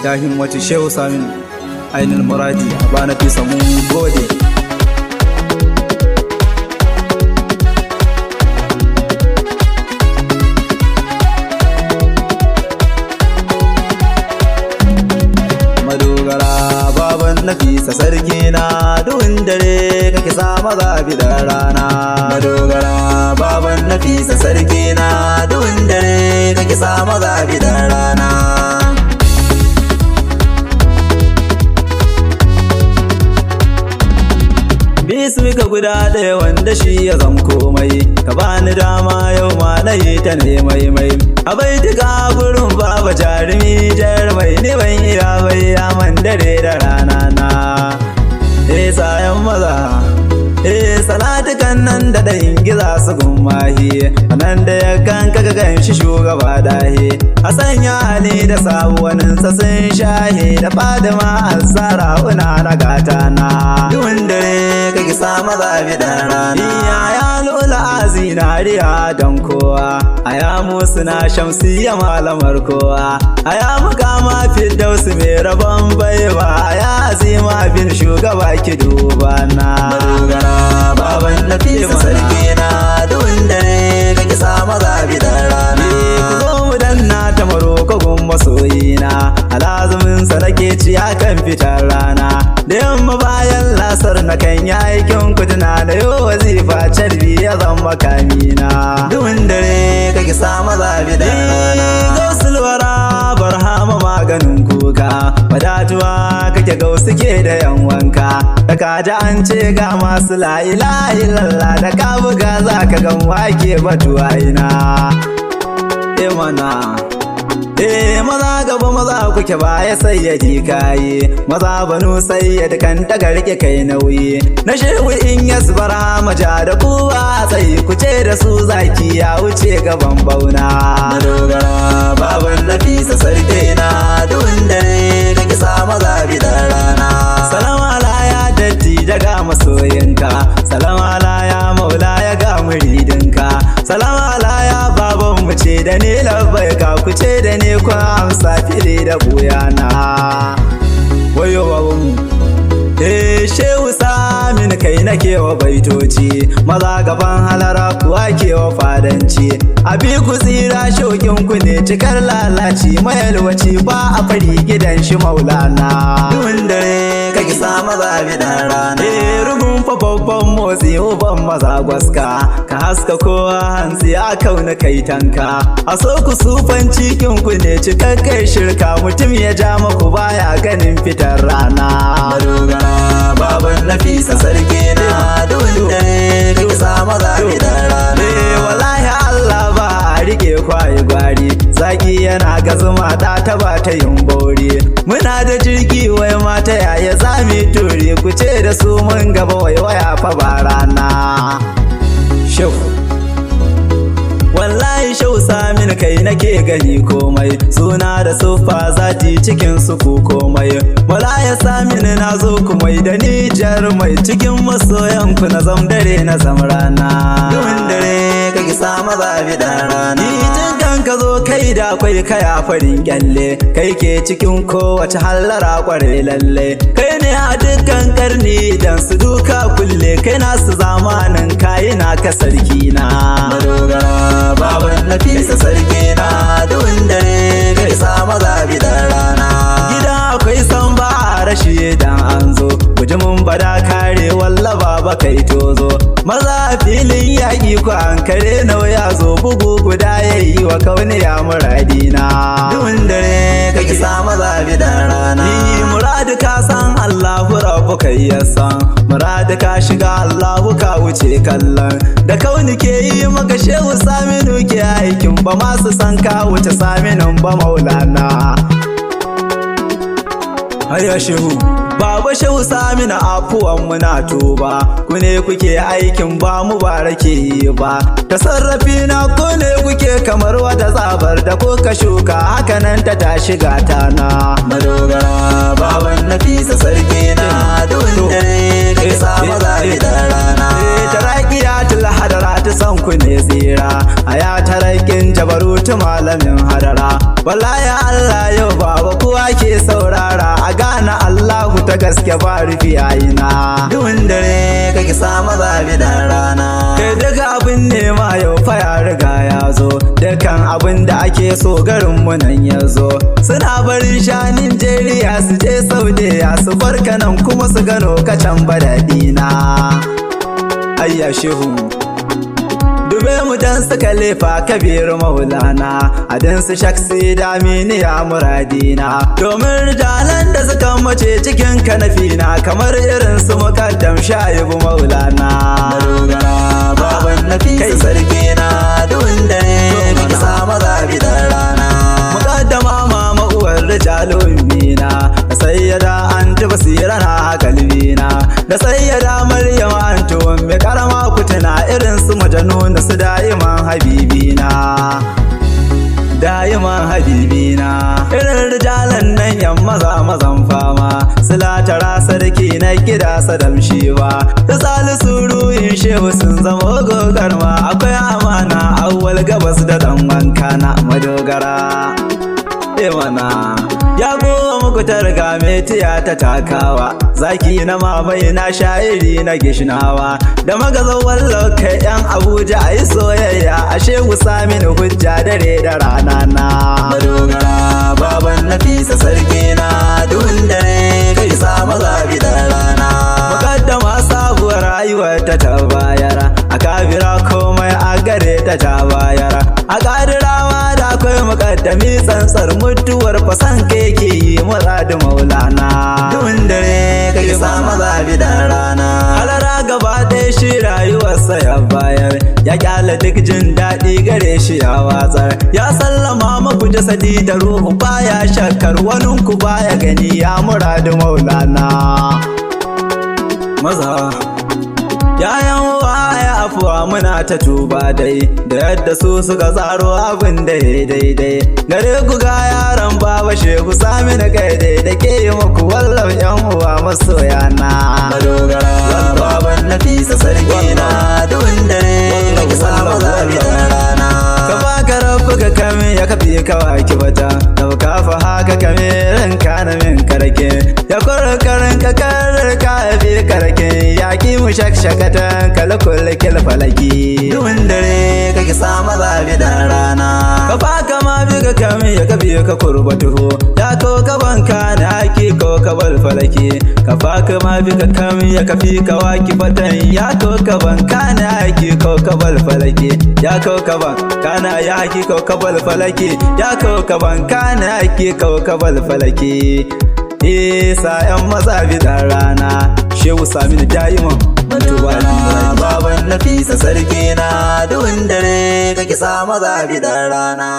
Ya himmatu Shehu Samin ainul muradi ba na fi samun gode. Madogara baban Nafisa sarki na duhun dare kake sa maza bidan rana. Madogara baban Nafisa sarki na duhun dare kake sa maza bidan rana. Bismika guda ɗaya wanda shi ya zam komai, ka bani dama yau ma na yi ta ne mai. A baitika gurin baba jarumi jarmai ne ban iya bai yaman dare da rana na. Sayan maza salatukan nan da ɗayin giza su gummahi, nan da ya kanka ka ganshi shugaba dahi. A sanya Ali da sabuwaninsa sun shahe, da Fadima Azzara una na gata na. Duhun dare kake sa maza bidan rana. Ya lola a zinariya don kowa, a ya musu na shamsiya malamar kowa. A ya mukama Firdausu mai rabon baiwa, a ya azima bin shugaba ki duba na. Madogara baban Nafisa sarki na duhun dare kake sa maza bidan rana. Ku zo mu danna ta maroko gun masoyina, alazumin sa nake ciya kan fitar rana. Da yamma bayan lasar na kan yi aikin kudina, da yau wazifa carbi ya zama kamina. Duhun dare kake sa maza bidan rana. Gausulwara barhama maganin kuka, wadatuwa kake gausu ke da yan wanka. Da kaji an ce ga masu la'ilahi lalla, da ka buga za ka gan wake batuwa ina. Mana maza gaba maza kuke baya sayyadi kayi, maza banu sayyad kan daga rike kai nauyi. Na shehu in yasbara maja da kuwa sai kuce da su zaki ya wuce gaban bauna. Madogara baban Nafisa sarki na duhun dare kake sa maza bidan rana. Salamu ala ya datti daga masoyinka, salamu ala ya maula ya ga muridinka, salamu ala ya baban mu ce da ni labbai ka kuce da ni kwa amsa fili da buyana. Wayo babanmu Shehu Samin kai nake wa baitoci, maza gaban halara kuwa ke wa fadanci. Abi ku tsira shokin ku ne cikar lalaci, mayalwaci ba a fari gidan shi maulana. Duhun dare kake sa maza bidan rana. Rugun fa babban motsi uban maza gwaska, ka haska kowa hantsi a kauna kai tanka. A so ku sufan cikin ku ne cikakkar shirka, mutum ya ja maku baya ganin fitar rana. Madogara baban Nafisa sarki na duhun dare kake sa maza bidan rana. Wallahi Allah ba a rike kwaye gwari, zaki yana ga zuma ta ba ta yin bori. Muna da jirgi wai mata yaya zami turi, ku ce da su mun gaba waya fa ba rana. Wallahi Shehu Samin kai nake gani komai, suna da sufa zati cikin su ku komai. Wallahi Samin na zo kumai da ni jarumai, cikin masoyan ku na zam dare na zam rana. Duhun dare kake sa maza bidan rana. Ni ka zo kai da akwai kaya farin kyalle, kai ke cikin kowace hallara kware lalle. Kai ne a dukkan karni dan su duka kulle, kai nasu zamanin kayi na ka sarki na. Madogara baban Nafisa sarki na duhun dare kai sa maza bidan rana. Gida akwai san ba a rashi dan an zo, bujumin bada kare walla baba kai tozo. Maza filin yaƙi ku an kare nauya zo, bugu guda yayi wa kauniya muradina. Duhun dare kake sa maza bidan rana. Ni muradu ka san Allahu rabbu kai ya san, muradu ka shiga Allahu ka wuce kallon. Da kauni ke yi maka Shehu Saminu ke aikin, ba masu san ka wuce Saminin ba maulana. Haya Shehu Baba Shehu Saminu afuwan muna tuba, ku ne kuke aikin ba mu barake yi ba. Tasarrafi na ku ne kuke kamar wata tsabar da kuka shuka, hakanan ta tashi gata na. Madogara baban Nafisa sarki na duhun dare kai sa maza bidan rana. Taraki hayyatul hadara ta san ku ne tsira haya tarakin jabarutu malamin hadara wallahi Allah yau baba kowa ke saurara a gane Allahu ta gaske ba rufi ayina duhun dare kake samu zabi dan rana kai daga abin nema yau fa ya riga ya zo dukan abin da ake so garin mu nan ya zo suna barin shanin jeriya su je saudiya su barka nan kuma su gano kacan badadina ayya shehu dube mu dan suka lefa kabiru maulana a dan su shaksi damini ya muradina domin rijalan da suka mace cikin kanafina kamar irin su mukaddam shaibu maulana madogara baban nafisa sarki na duhun dare kake samu zabi da rana mukaddama mama uwar rijalun mina da sayyada anti basira na kalbina da sayyada maryam antu mai karama kutuna irin su majanun su da'iman habibina irin rijalan nan yan mazan fama silatara sarki na gida sadam shiwa da salisu ruhin shehu sun zama gogarma akwai amana awwal gabas da dan wanka na madogara mana ya goma muku targa metiya ta takawa zaki na mamaye na sha'iri na gishnawa da magazan wallo kai yan abuja ayi soyayya ashe samin hujja dare da rana na madogara baban nafisa sarki na duhun dare kai samu zabi da rana mukaddama sabuwar rayuwar ta bayar a kabira komai a gare ta bayar a kadirawa da akwai mukaddami tsantsar mutuwar fasan keke yi muradu maulana duhun dare kai samu zabi da rana halara gaba ɗaya shi rayuwarsa ya bayar ya kyala duk jin daɗi gare shi ya watsar ya sallama maku jasadi da ruhu baya shakkar waninku baya gani ya muradu maulana maza yayan waya afuwa muna ta tuba dai da yadda su suka tsaro abin da ya daidai gare ku ga yaron baba shehu sami na kai dai da ke yi muku wallan yan uwa masoya na madogara baban nafisa sarki na duhun dare ka samu zabi da rana ka baka rabu ka kame ya kafi kawai ki wata dauka fa haka kame ranka na min karke ya kurkarin ka karar ka fi karke ya ki mu shakshakatan kalkul kilfalaki duhun dare kake samu zabi da rana ka baka ma bi ka kame ya kafi ka kurbatuhu ya ko ka banka na ki ko ka bal falaki ka baka ma bi ka kame ya kafi ka waki fatan ya ko ka banka na ki ko ka bal falaki ya ko ka banka na ya ki ko ka bal falaki ya ko ka banka na ki ko ka bal falaki isa yan maza bi da rana shehu sami da da'iman madogara baban nafisa sarki na duhun dare kake samu zabi da rana